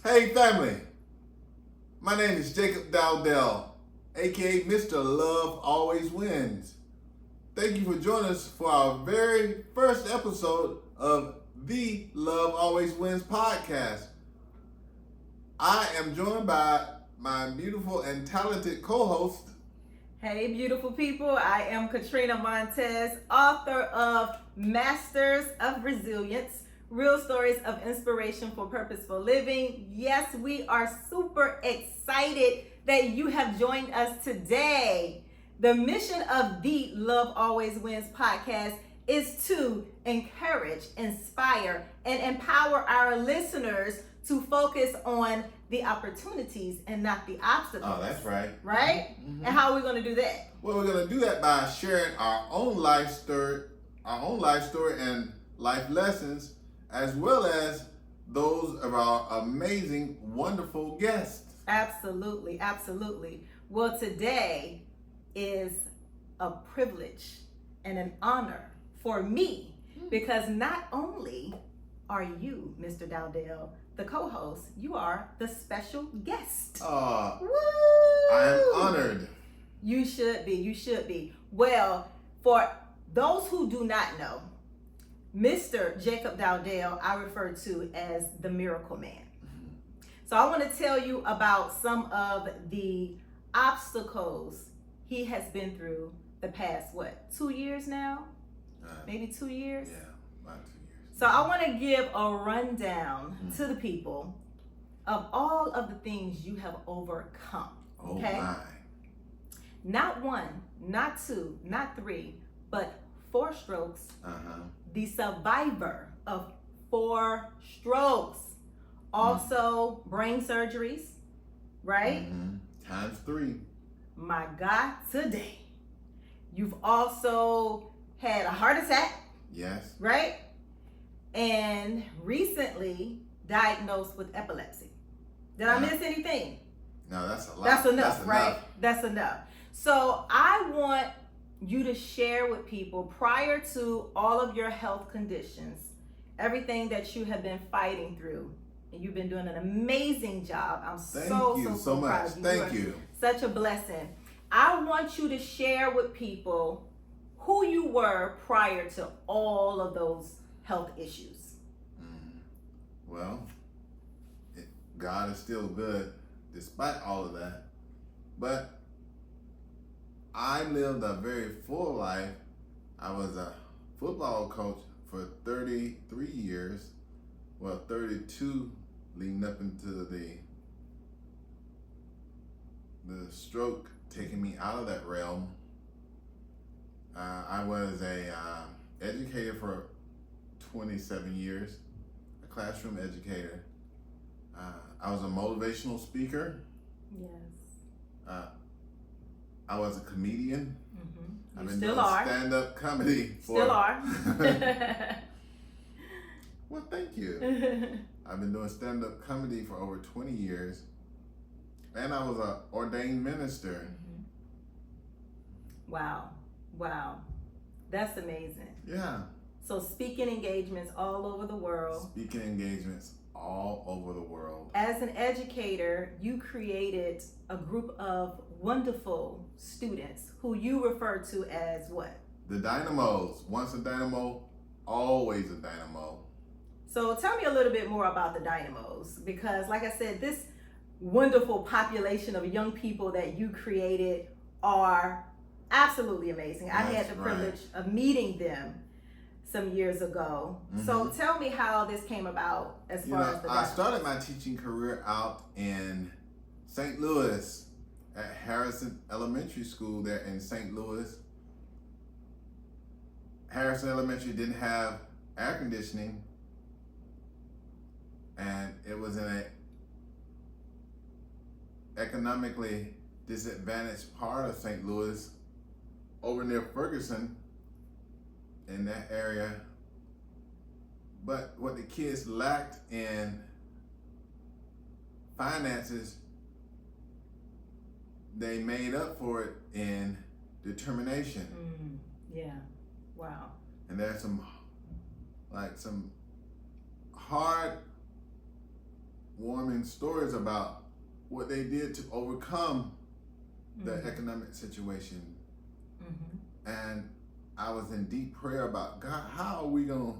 Hey family, my name is Jacob Dowdell, aka Mr. Love Always Wins. Thank you for joining us for our very first episode of the Love Always Wins podcast. I am joined by my beautiful and talented co-host. Hey beautiful people, I am Katrina Montez, author of Masters of Resilience, Real Stories of Inspiration for Purposeful Living. Yes, we are super excited that you have joined us today. The mission of the Love Always Wins podcast is to encourage, inspire, and empower our listeners to focus on the opportunities and not the obstacles. Oh, that's right. Right? Mm-hmm. And how are we going to do that? Well, we're going to do that by sharing our own life story and life lessons, as well as those of our amazing, wonderful guests. Absolutely, absolutely. Well, today is a privilege and an honor for me because not only are you, Mr. Dowdell, the co-host, you are the special guest. Woo! I am honored. You should be. Well, for those who do not know, Mr. Jacob Dowdell, I refer to as the Miracle Man. So I want to tell you about some of the obstacles he has been through the past, 2 years now? Maybe 2 years? Yeah, about 2 years. So I want to give a rundown to the people of all of the things you have overcome. Okay? Oh my. Not one, not two, not three, but 4 strokes. The survivor of 4 strokes. Also, brain surgeries, right? Times 3. My God, today. You've also had a heart attack. Yes. Right? And recently diagnosed with epilepsy. Did I miss anything? No, that's a lot. That's enough, right? That's enough. So I want you to share with people, prior to all of your health conditions, everything that you have been fighting through, and you've been doing an amazing job. I'm so proud of you. Thank you. Such a blessing. I want you to share with people who you were prior to all of those health issues. Well, God is still good despite all of that. But I lived a very full life. I was a football coach for 33 years. Well, 32 leading up into the stroke taking me out of that realm. I was a educator for 27 years, a classroom educator. I was a motivational speaker. Yes. I was a comedian. Mm-hmm. I've been doing stand-up comedy. Still are. Well, thank you. I've been doing stand-up comedy for over 20 years. And I was an ordained minister. Wow. That's amazing. Yeah. So speaking engagements all over the world. Speaking engagements all over the world. As an educator, you created a group of wonderful students who you refer to as what? The Dynamos. Once a Dynamo, always a Dynamo. So tell me a little bit more about the Dynamos, because like I said, this wonderful population of young people that you created are absolutely amazing. I had the privilege of meeting them some years ago. So tell me how this came about as far as the Dynamos. I started my teaching career out in St. Louis at Harrison Elementary School there in St. Louis. Harrison Elementary didn't have air conditioning, and it was in an economically disadvantaged part of St. Louis over near Ferguson in that area. But what the kids lacked in finances, they made up for it in determination. Yeah. Wow. And there's some hard heartwarming stories about what they did to overcome the economic situation. And I was in deep prayer about, God, how are we gonna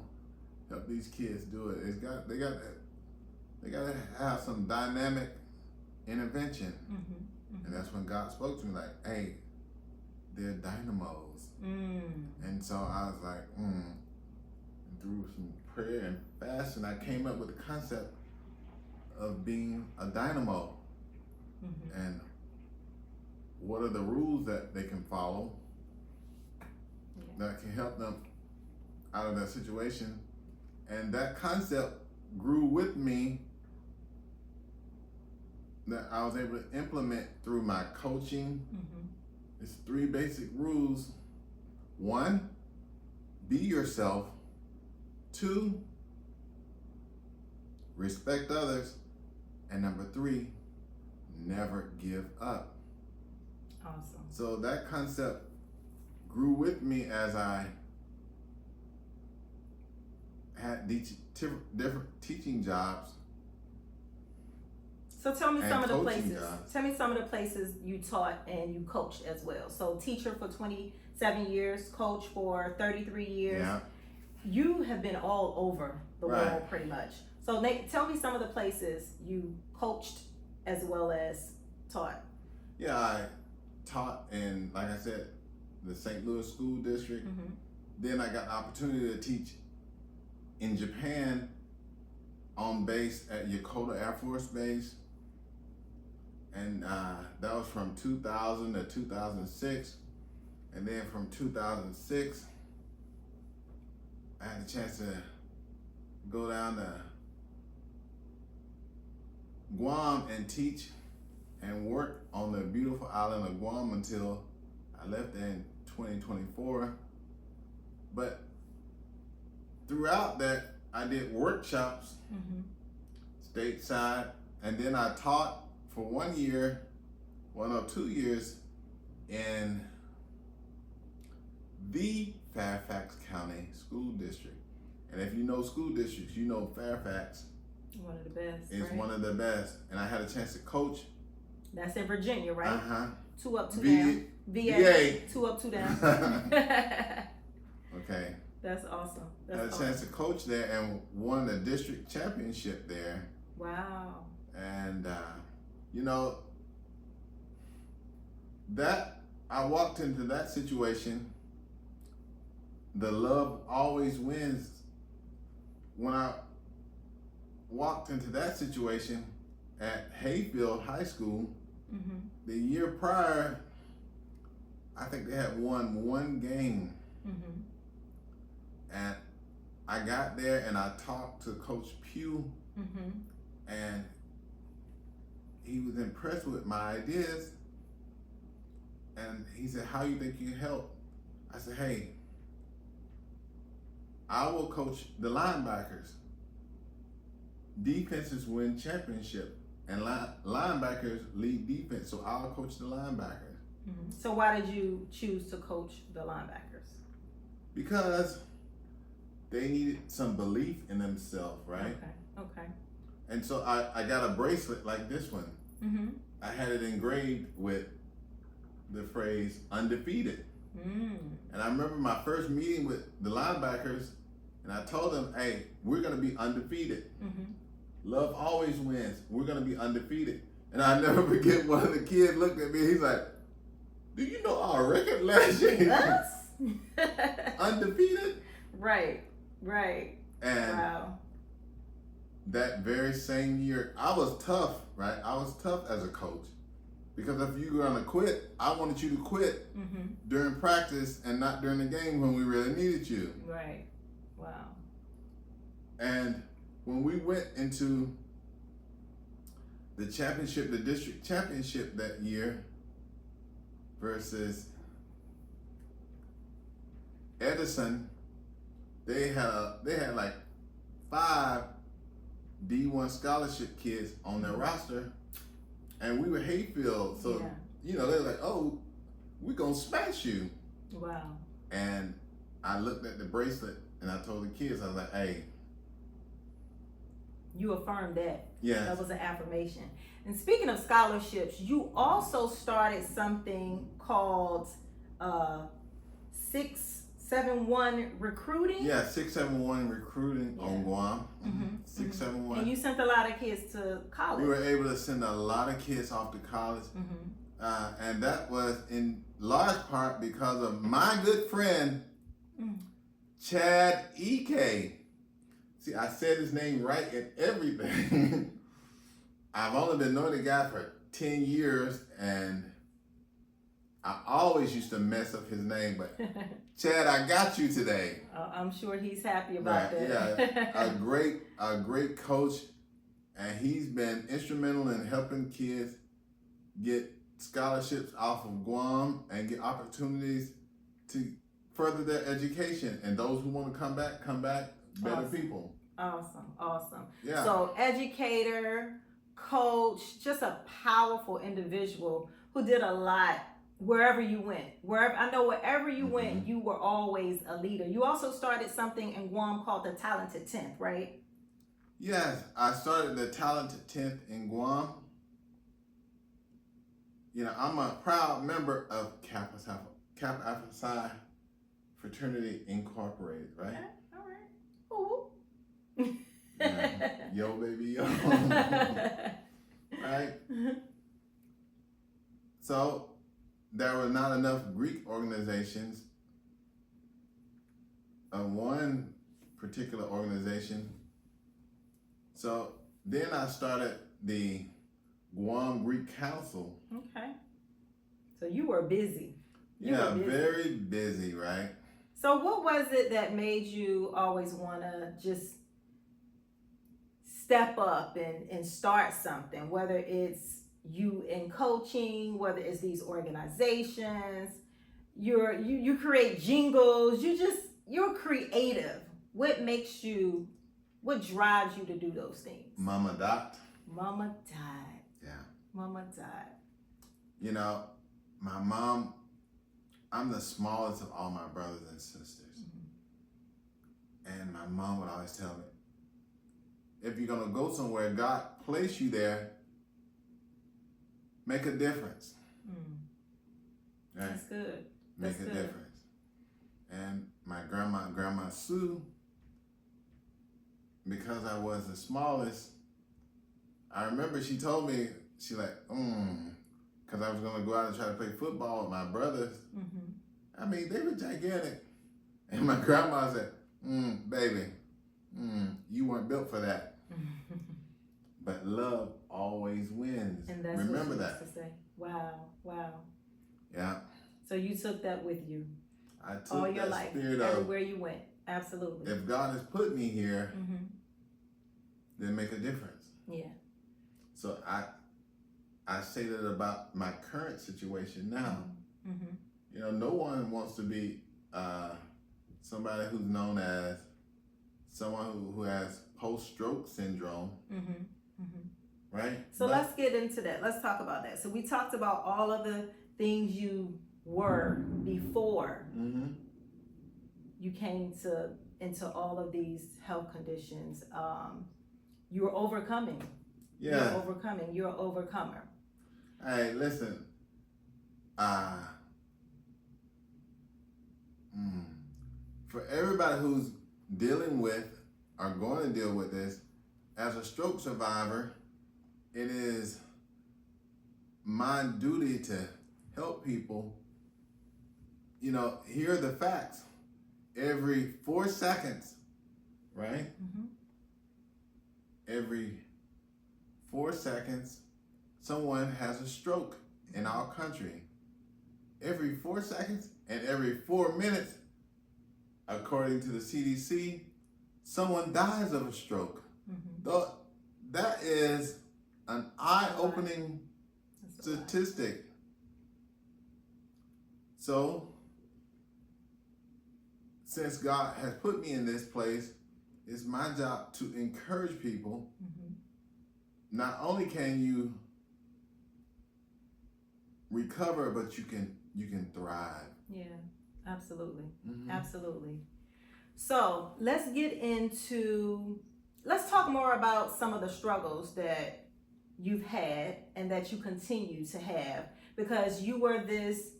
help these kids do it? They got to have some dynamic intervention. And that's when God spoke to me like, hey, they're dynamos. And so I was like, and through some prayer and fasting, I came up with the concept of being a dynamo. And what are the rules that they can follow that can help them out of that situation. And that concept grew with me, that I was able to implement through my coaching. It's 3 basic rules. 1, be yourself. 2, respect others. And number 3, never give up. Awesome. So that concept grew with me as I had different teaching jobs. So tell me some of the places. Jobs. Tell me some of the places you taught and you coached as well. So teacher for 27 years, coach for 33 years. Yeah. You have been all over the world pretty much. So tell me some of the places you coached as well as taught. Yeah, I taught in, like I said, the St. Louis School District. Then I got the opportunity to teach in Japan on base at Yokota Air Force Base. And that was from 2000 to 2006. And then from 2006, I had a chance to go down to Guam and teach and work on the beautiful island of Guam until I left there in 2024. But throughout that, I did workshops stateside, and then I taught for 1 year, 1 or 2 years in the Fairfax County School District. And if you know school districts, you know Fairfax. One of the best. It's one of the best. And I had a chance to coach. That's in Virginia, right? 2 up, 2 down. VA. 2 up, 2 down. Okay. That's awesome. I had a chance to coach there and won the district championship there. Wow. And, you know, that I walked into that situation. The love always wins. When I walked into that situation at Hayfield High School, the year prior, I think they had won 1 game. And I got there and I talked to Coach Pugh, and he was impressed with my ideas. And he said, how you think you can help? I said, hey, I will coach the linebackers. Defenses win championship, and linebackers lead defense, so I'll coach the linebackers. So why did you choose to coach the linebackers? Because they needed some belief in themselves, right? Okay. And so I got a bracelet like this one. I had it engraved with the phrase undefeated. And I remember my first meeting with the linebackers, and I told them, hey, we're going to be undefeated. Love always wins. We're going to be undefeated. And I never forget, one of the kids looked at me, he's like, do you know our record last year? Us? Undefeated? Right. And wow. That very same year, I was tough, right? I was tough as a coach. Because if you were going to quit, I wanted you to quit during practice and not during the game when we really needed you. Right. Wow. And when we went into the championship, the district championship that year versus Edison, they had like 5 D1 scholarship kids on their roster, and we were Hayfield, so you know, they're like, oh, we're gonna smash you. Wow. And I looked at the bracelet and I told the kids, I was like, hey, You affirmed that. Yes. That was an affirmation. And speaking of scholarships, you also started something called 671 Recruiting. Yeah, 671 Recruiting Yeah. on Guam. Mm-hmm. 671. And you sent a lot of kids to college. We were able to send a lot of kids off to college. And that was in large part because of my good friend, Chad E.K. See, I said his name right in everything. I've only been knowing the guy for 10 years, and I always used to mess up his name, but Chad, I got you today. I'm sure he's happy about that. Yeah, a great coach, and he's been instrumental in helping kids get scholarships off of Guam and get opportunities to further their education. And those who want to come back, better people. Awesome. Yeah. So educator, coach, just a powerful individual who did a lot wherever you went. Wherever you went, you were always a leader. You also started something in Guam called the Talented 10th, right? Yes, I started the Talented 10th in Guam. You know, I'm a proud member of Kappa Alpha Psi Fraternity Incorporated, right? Okay. All right. Ooh. Yeah. Yo, baby, yo. Right? So, there were not enough Greek organizations. One particular organization. So, then I started the Guam Greek Council. Okay. So you were busy. Very busy, right? So what was it that made you always want to just step up and start something, whether it's you in coaching, whether it's these organizations, you create jingles, you're creative. What drives you to do those things? Mama died. Yeah. Mama died. You know, my mom, I'm the smallest of all my brothers and sisters. And my mom would always tell me, if you're going to go somewhere, God placed you there, make a difference. Right? That's good. Make a difference. And my Grandma Sue, because I was the smallest, I remember she told me, she like, because I was going to go out and try to play football with my brothers. I mean, they were gigantic. And my grandma said, baby, you weren't built for that. But love always wins. And that's Remember what she that. used to say. Wow. Yeah. So you took that with you. I took all your that life, spirit everywhere you went. Absolutely. If God has put me here, then make a difference. Yeah. So I say that about my current situation now. You know, no one wants to be somebody who's known as someone who has post-stroke syndrome, right? So let's get into that. Let's talk about that. So we talked about all of the things you were before you came into all of these health conditions. You were overcoming. Yeah. You're an overcomer. Hey, listen. For everybody who's dealing with or going to deal with this, as a stroke survivor, it is my duty to help people, you know, hear the facts. Every 4 seconds, right? Every 4 seconds, someone has a stroke in our country. Every 4 seconds and every 4 minutes, according to the CDC, someone dies of a stroke. That is an eye-opening statistic. So, since God has put me in this place, it's my job to encourage people. Not only can you recover, but you can thrive. Yeah, absolutely. Absolutely. So let's get into let's talk more about some of the struggles that you've had and that you continue to have, because you were this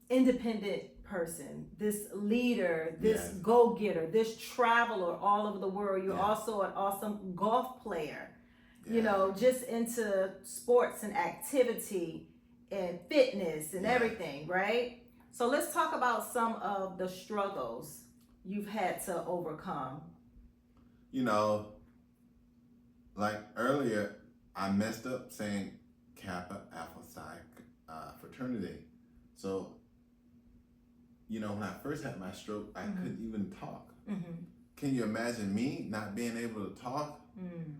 independent person, this leader, this Yes. go-getter, this traveler all over the world. You're Yeah. also an awesome golf player, Yeah. you know, just into sports and activity and fitness and Yeah. everything, right? So let's talk about some of the struggles you've had to overcome. You know, like earlier, I messed up saying Kappa Alpha Psi fraternity. So, you know, when I first had my stroke, I couldn't even talk. Mm-hmm. Can you imagine me not being able to talk? Mm.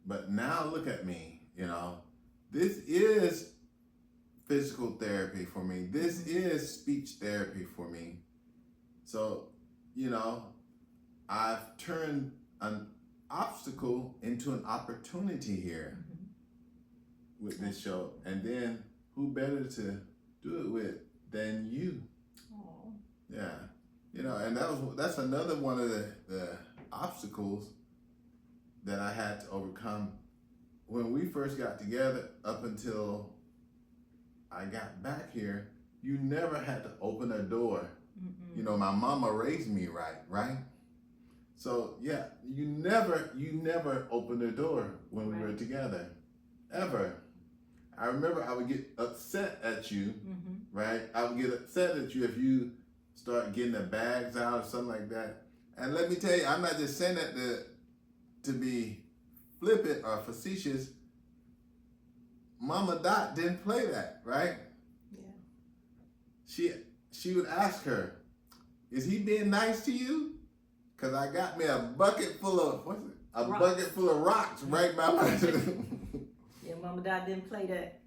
But now look at me, you know. This is physical therapy for me. This is speech therapy for me. So, you know, I've turned an obstacle into an opportunity here with this show. And then who better to do it with than you? Oh. Yeah. You know, and that's another one of the obstacles that I had to overcome when we first got together up until I got back here. You never had to open a door. Mm-mm. You know, my mama raised me right? So yeah, you never opened a door when we were together, ever. I remember I would get upset at you, right? I would get upset at you if you start getting the bags out or something like that. And let me tell you, I'm not just saying that to be flippant or facetious. Mama Dot didn't play that, right? Yeah. She would ask her, "Is he being nice to you?" Cause I got me a bucket full of Rocks. bucket full of rocks right by my. Yeah, Mama Dot didn't play that.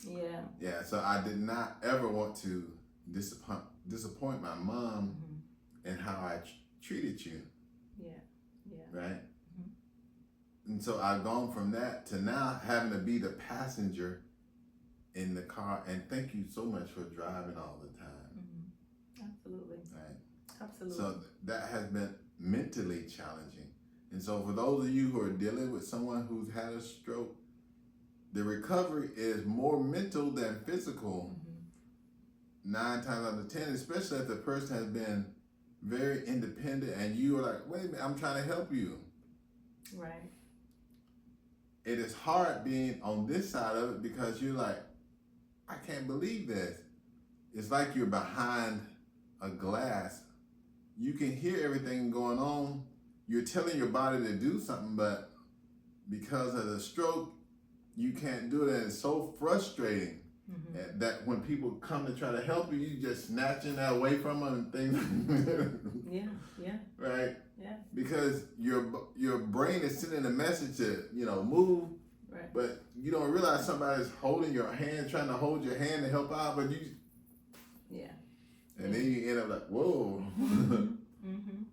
Yeah. Yeah, so I did not ever want to disappoint my mom in how I treated you. Yeah. Yeah. Right? And so I've gone from that to now having to be the passenger in the car. And thank you so much for driving all the time. Absolutely. Right? Absolutely. So that has been mentally challenging. And so for those of you who are dealing with someone who's had a stroke, the recovery is more mental than physical. 9 times out of 10, especially if the person has been very independent and you are like, wait a minute, I'm trying to help you. Right. It is hard being on this side of it because you're like, I can't believe this. It's like you're behind a glass. You can hear everything going on. You're telling your body to do something, but because of the stroke, you can't do it. And it's so frustrating that when people come to try to help you, you just snatching that away from them and things. Yeah. Right? Yeah. Because your brain is sending a message to, move. Right. But you don't realize somebody's holding your hand, trying to hold your hand to help out, but you. Yeah. And then you end up like, whoa.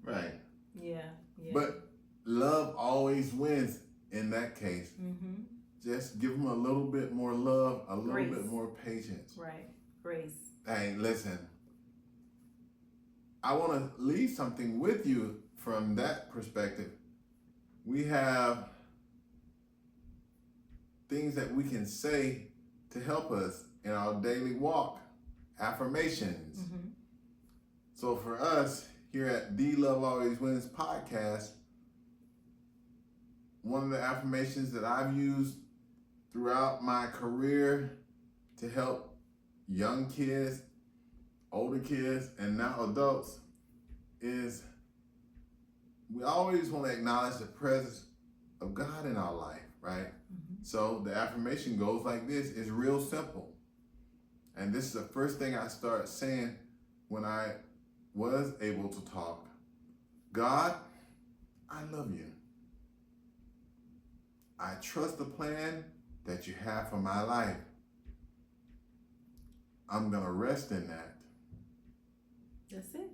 Right. Yeah. But love always wins in that case. Just give them a little bit more love, a little bit more patience. Right. Grace. Hey, listen. I want to leave something with you from that perspective. We have things that we can say to help us in our daily walk, affirmations. So for us here at The Love Always Wins podcast, one of the affirmations that I've used throughout my career to help young kids, older kids, and now adults is we always want to acknowledge the presence of God in our life, right? So the affirmation goes like this. It's real simple. And this is the first thing I started saying when I was able to talk. God, I love you. I trust the plan that you have for my life. I'm going to rest in that. That's it.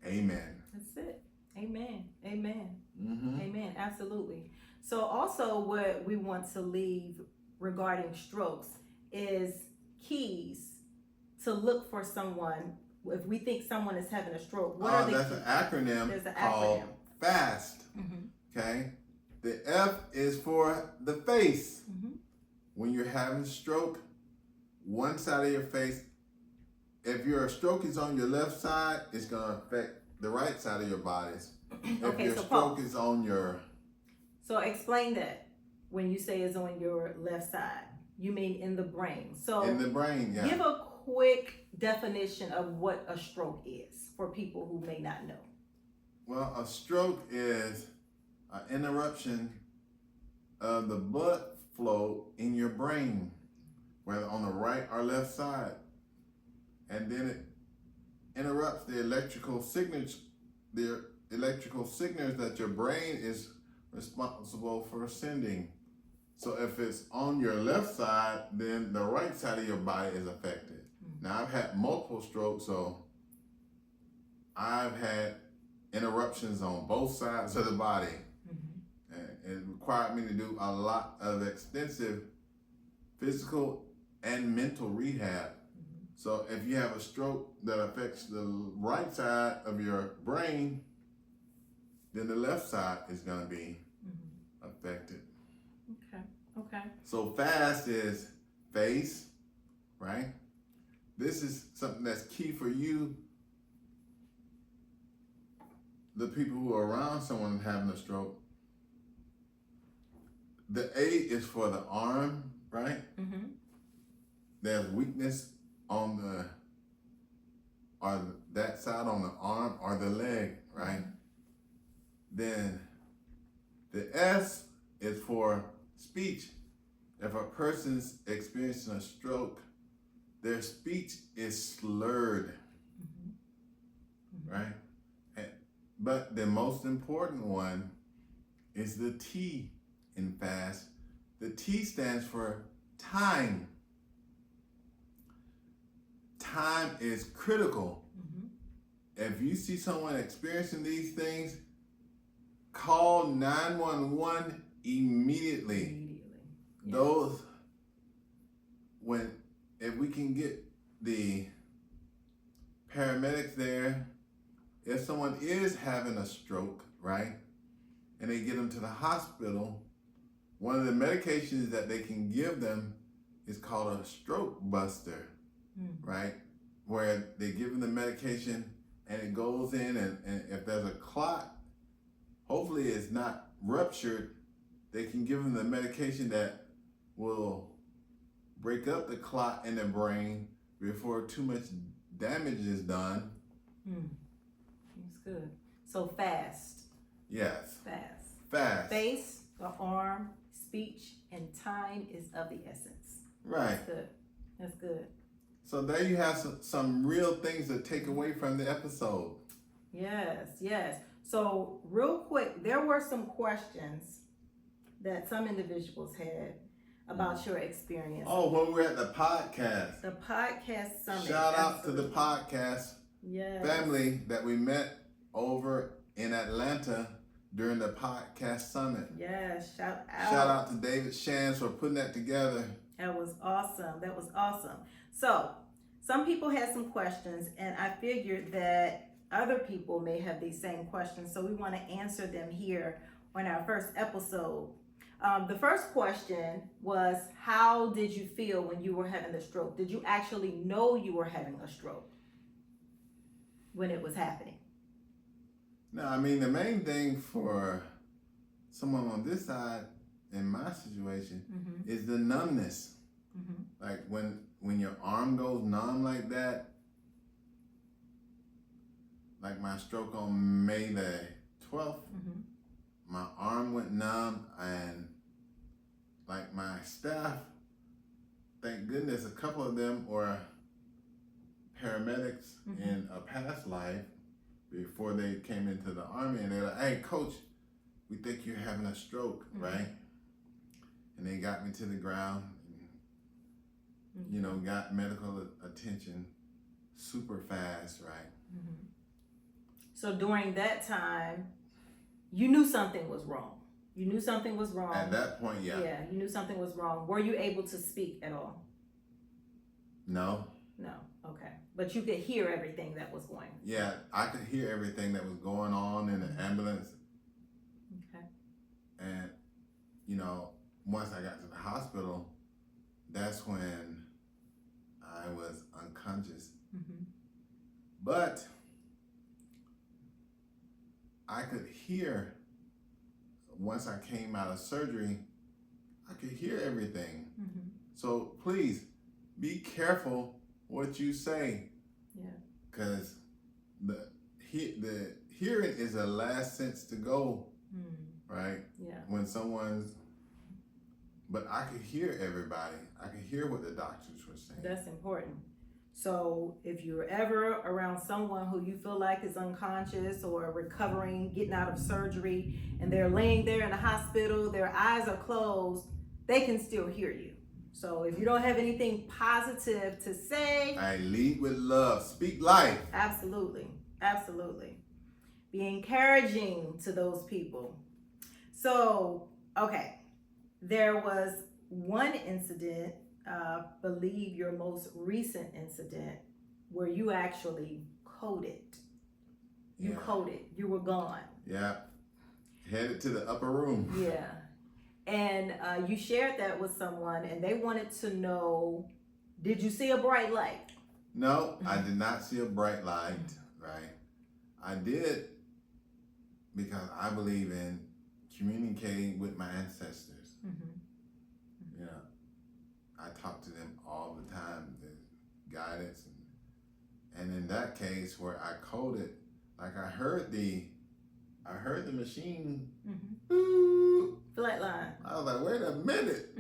Amen. That's it. Amen. Amen. Mm-hmm. Amen. Absolutely. So also what we want to leave regarding strokes is keys to look for someone. If we think someone is having a stroke, what are the That's keys? an acronym There's an called acronym. fast. Okay? The F is for the face. When you're having stroke, one side of your face, if your stroke is on your left side, it's going to affect the right side of your body. If your stroke is on your... So explain that when you say it's on your left side. You mean in the brain. So in the brain, yeah. Give a quick definition of what a stroke is for people who may not know. Well, a stroke is an interruption of the blood flow in your brain, whether on the right or left side. And then it interrupts the electrical signals that your brain is responsible for sending. So if it's on your left side, then the right side of your body is affected. Now, I've had multiple strokes, so I've had interruptions on both sides of the body. And it required me to do a lot of extensive physical and mental rehab. So if you have a stroke that affects the right side of your brain, then the left side is going to be affected. Okay. So fast is face, right? This is something that's key for you, the people who are around someone having a stroke. The A is for the arm, right? There's weakness on that side on the arm or the leg, right? Then the S is for speech. If a person's experiencing a stroke, their speech is slurred, right? But the most important one is the T in fast. The T stands for time. Time is critical. If you see someone experiencing these things, call 911 immediately. Those, if we can get the paramedics there, if someone is having a stroke, right, and they get them to the hospital, one of the medications that they can give them is called a stroke buster, right, where they give them the medication and it goes in, and if there's a clot, hopefully it's not ruptured, they can give them the medication that will break up the clot in the brain before too much damage is done. That's good. So fast. Yes. Fast. Face, the arm, speech, and time is of the essence. Right. That's good. So there you have some real things to take away from the episode. Yes. So real quick, there were some questions that some individuals had about your experience. Oh, when we were at the podcast. The podcast summit. Shout out to the podcast family that we met over in Atlanta during the podcast summit. Yes, shout out. Shout out to David Shands for putting that together. That was awesome. So, some people had some questions, and I figured that other people may have these same questions, so we want to answer them here on our first episode. The first question was, how did you feel when you were having the stroke? Did you actually know you were having a stroke when it was happening? No, I mean, the main thing for someone on this side, in my situation, is the numbness. Like when your arm goes numb like that, like my stroke on May the 12th, my arm went numb, and like my staff, thank goodness, a couple of them were paramedics in a past life before they came into the Army, and they're like, hey, coach, we think you're having a stroke, right? And they got me to the ground, and, got medical attention super fast, right? So during that time, you knew something was wrong. At that point, yeah. Yeah, you knew something was wrong. Were you able to speak at all? No. Okay. But you could hear everything that was going on. Yeah, I could hear everything that was going on in the ambulance. And, once I got to the hospital, that's when I was unconscious. Mm-hmm. But I could hear, once I came out of surgery, I could hear everything. Mm-hmm. So please be careful what you say. Yeah. Because the hearing is the last sense to go, right? Yeah. When but I could hear everybody. I could hear what the doctors were saying. That's important. So if you're ever around someone who you feel like is unconscious or recovering, getting out of surgery, and they're laying there in the hospital, their eyes are closed, they can still hear you. So if you don't have anything positive to say, I lead with love. Speak life. Absolutely. Absolutely. Be encouraging to those people. So, okay. There was one incident, believe your most recent incident, where you actually coded. You coded. You were gone. Yeah. Headed to the upper room. Yeah. And you shared that with someone, and they wanted to know, did you see a bright light? No, I did not see a bright light, right? I did because I believe in communicating with my ancestors. I talk to them all the time, the guidance, and in that case where I coded, like I heard the machine, Flatline. I was like, wait a minute,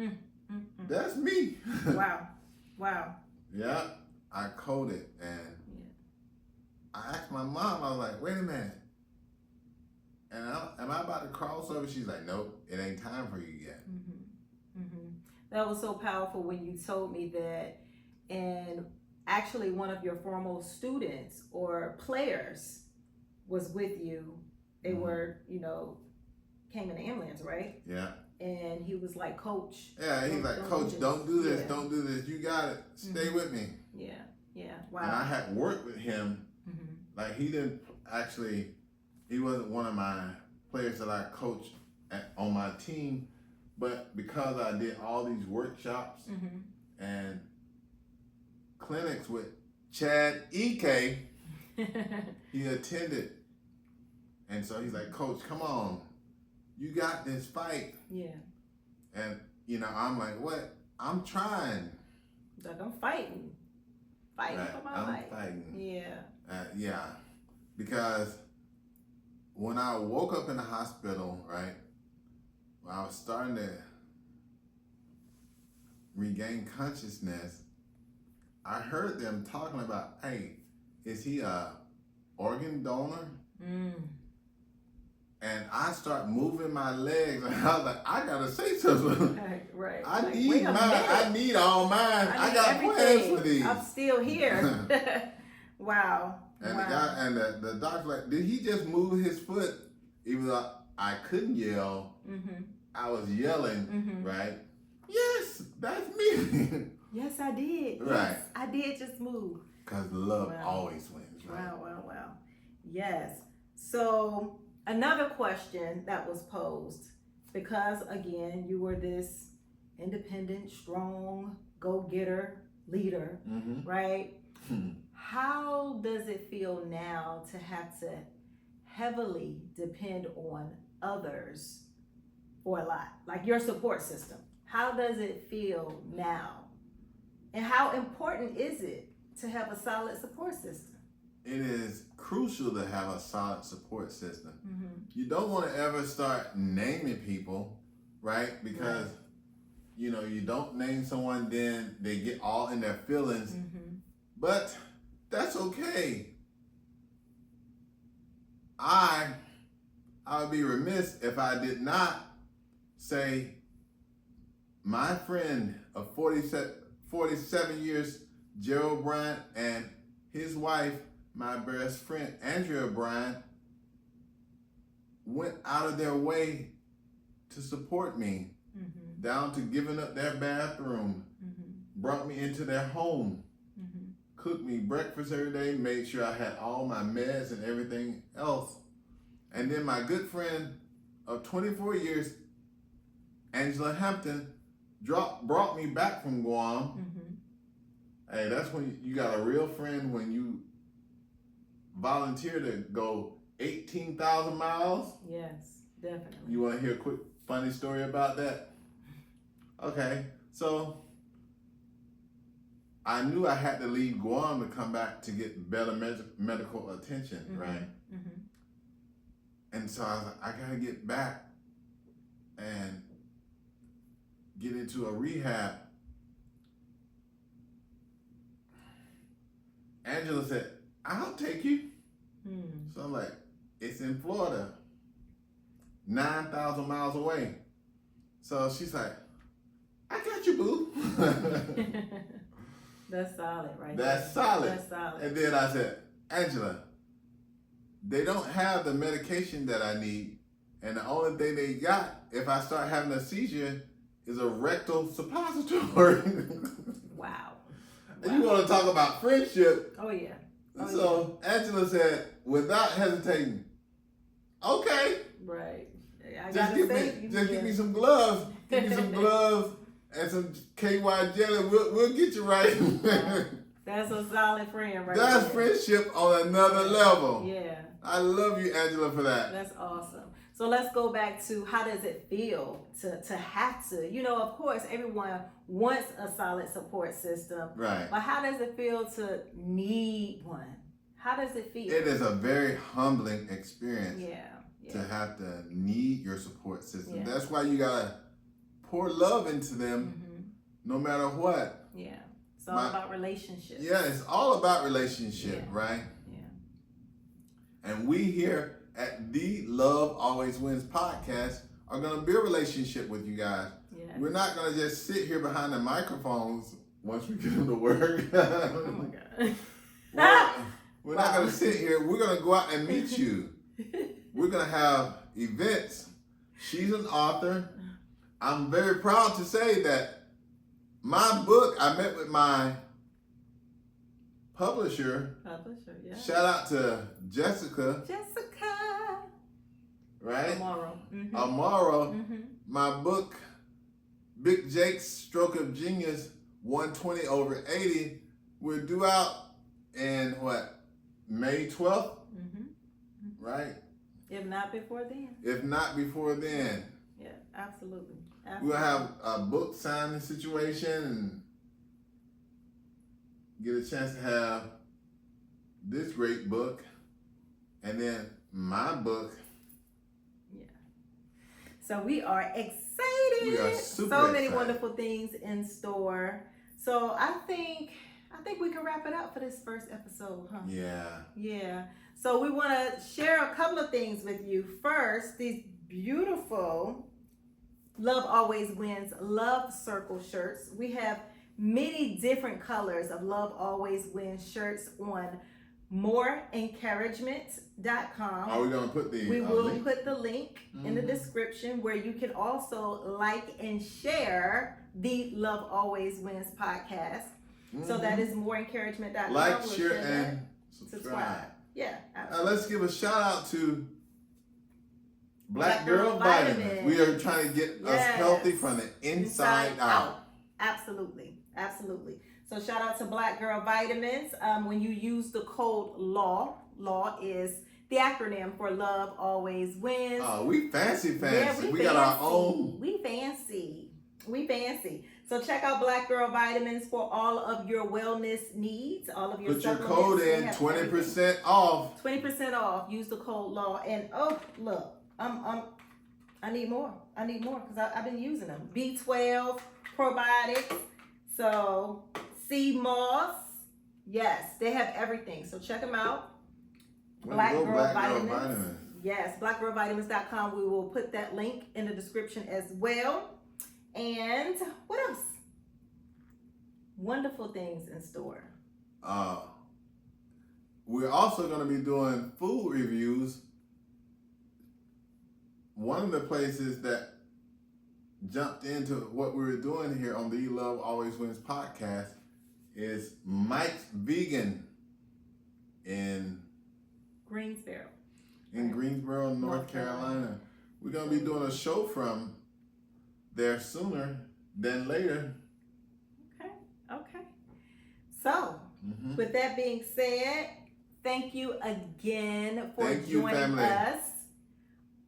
that's me. Wow. Yeah, I coded, and I asked my mom, I was like, wait a minute, and am I about to cross over? She's like, nope, it ain't time for you yet. That was so powerful when you told me that. And actually one of your foremost students or players was with you. They were, came in the ambulance, right? Yeah. And he was like, Coach. Yeah, he's like, Coach, don't do this, don't do this. You got it. Stay with me. Yeah. Wow. And I had worked with him. Like he wasn't one of my players that I coached on my team. But because I did all these workshops and clinics with Chad E.K., he attended. And so he's like, Coach, come on. You got this fight. Yeah. And, I'm like, what? I'm trying. Like, I'm fighting. Fighting right. for my life. I'm fighting. Yeah. Yeah. Because when I woke up in the hospital, right, when I was starting to regain consciousness, I heard them talking about, hey, is he a organ donor? And I start moving my legs, and I was like, I gotta say something. Right. I need all mine. I got plans for these. I'm still here. Wow. And the doctor like, did he just move his foot? Even though I couldn't yell, I was yelling, right? Yes, that's me. Yes, I did. Right. Yes, I did just move. Because love always wins, right? Wow. Yes. So another question that was posed, because again, you were this independent, strong, go-getter leader, right? How does it feel now to have to heavily depend on others for a lot, like your support system? How does it feel now? And how important is it to have a solid support system? It is crucial to have a solid support system. You don't want to ever start naming people, right? Because, you don't name someone, then they get all in their feelings. But that's okay. I would be remiss if I did not say my friend of 47 years, Gerald Bryant, and his wife, my best friend, Andrea Bryant, went out of their way to support me, down to giving up their bathroom, brought me into their home, cooked me breakfast every day, made sure I had all my meds and everything else. And then my good friend of 24 years, Angela Hampton brought me back from Guam. Mm-hmm. Hey, that's when you got a real friend when you volunteer to go 18,000 miles. Yes, definitely. You want to hear a quick funny story about that? Okay, so I knew I had to leave Guam to come back to get better medical attention, Mm-hmm. right? Mm-hmm. And so I was like, I gotta get back and get into a rehab. Angela said, I'll take you. So I'm like, it's in Florida, 9,000 miles away. So she's like, I got you, boo. That's solid, right? That's solid. That's solid. And then I said, Angela, they don't have the medication that I need. And the only thing they got, if I start having a seizure, is a rectal suppository. Wow. And you want to talk about friendship. Oh, yeah. Oh, So Angela said, without hesitating, okay. Right. I Just gotta give say, me, give me some gloves. Give me some gloves and some KY jelly. We'll get you right. That's a solid friend, right? That's there. friendship on another level. Yeah. I love you, Angela, for that. That's awesome. So let's go back to how does it feel to have to, of course, everyone wants a solid support system. Right. But how does it feel to need one? How does it feel? It is a very humbling experience Yeah. to have to need your support system. Yeah. That's why you got to pour love into them no matter what. Yeah. It's all about relationships. Yeah, it's all about relationship, right? Yeah. And we here at the Love Always Wins podcast are going to build a relationship with you guys. Yeah. We're not going to just sit here behind the microphones once we get them to work. Oh my God. We're not going to sit here. We're going to go out and meet you. We're going to have events. She's an author. I'm very proud to say that my book, I met with my publisher. Yeah. Shout out to Jessica. Right? Amara. My book, Big Jake's Stroke of Genius, 120 over 80, will due out in what? May 12th? Right? If not before then. If not before then. Yeah, absolutely. We'll have a book signing situation and get a chance to have this great book and then my book. Yeah. So we are excited. We are super so many excited. wonderful things in store. So I think we can wrap it up for this first episode, huh? Yeah. Yeah. So we want to share a couple of things with you. First, these beautiful Love Always Wins Love Circle shirts. We have many different colors of Love Always Wins shirts on moreencouragement.com. Are we going to put the We will link? put the link in the description where you can also like and share the Love Always Wins podcast. So that is moreencouragement.com. Like, We'll share, that. and subscribe. Yeah. Let's give a shout out to Black Girl Vitamins. We are trying to get us healthy from the inside out. Absolutely. So shout out to Black Girl Vitamins. When you use the code LAW is the acronym for Love Always Wins. Oh, we fancy. Yeah, we got our own. We fancy. So check out Black Girl Vitamins for all of your wellness needs, all of your Put your supplements. code They in, have 20% off. 20% off. Use the code LAW. And look, I need more because I've been using them. B12 probiotics. So sea moss. Yes, they have everything. So check them out. Black Girl Vitamins. Yes, blackgirlvitamins.com. We will put that link in the description as well. And what else? Wonderful things in store. We're also going to be doing food reviews. One of the places that jumped into what we were doing here on the Love Always Wins podcast is Mike's Vegan in Greensboro. Greensboro, North Carolina. We're going to be doing a show from there sooner than later. Okay. So, with that being said, thank you again for joining us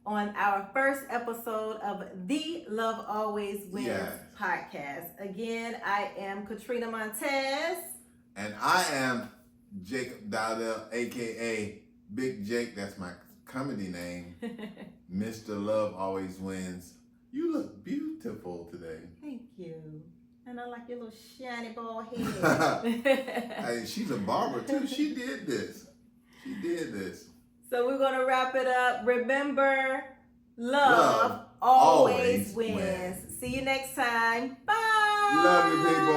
on our first episode of the Love Always Wins podcast. Again, I am Katrina Montez. And I am Jacob Dowdell, a.k.a. Big Jake. That's my comedy name. Mr. Love Always Wins. You look beautiful today. Thank you. And I like your little shiny bald head. Hey, she's a barber too. She did this. So we're going to wrap it up. Remember, love always wins. See you next time. Bye. Love you, people.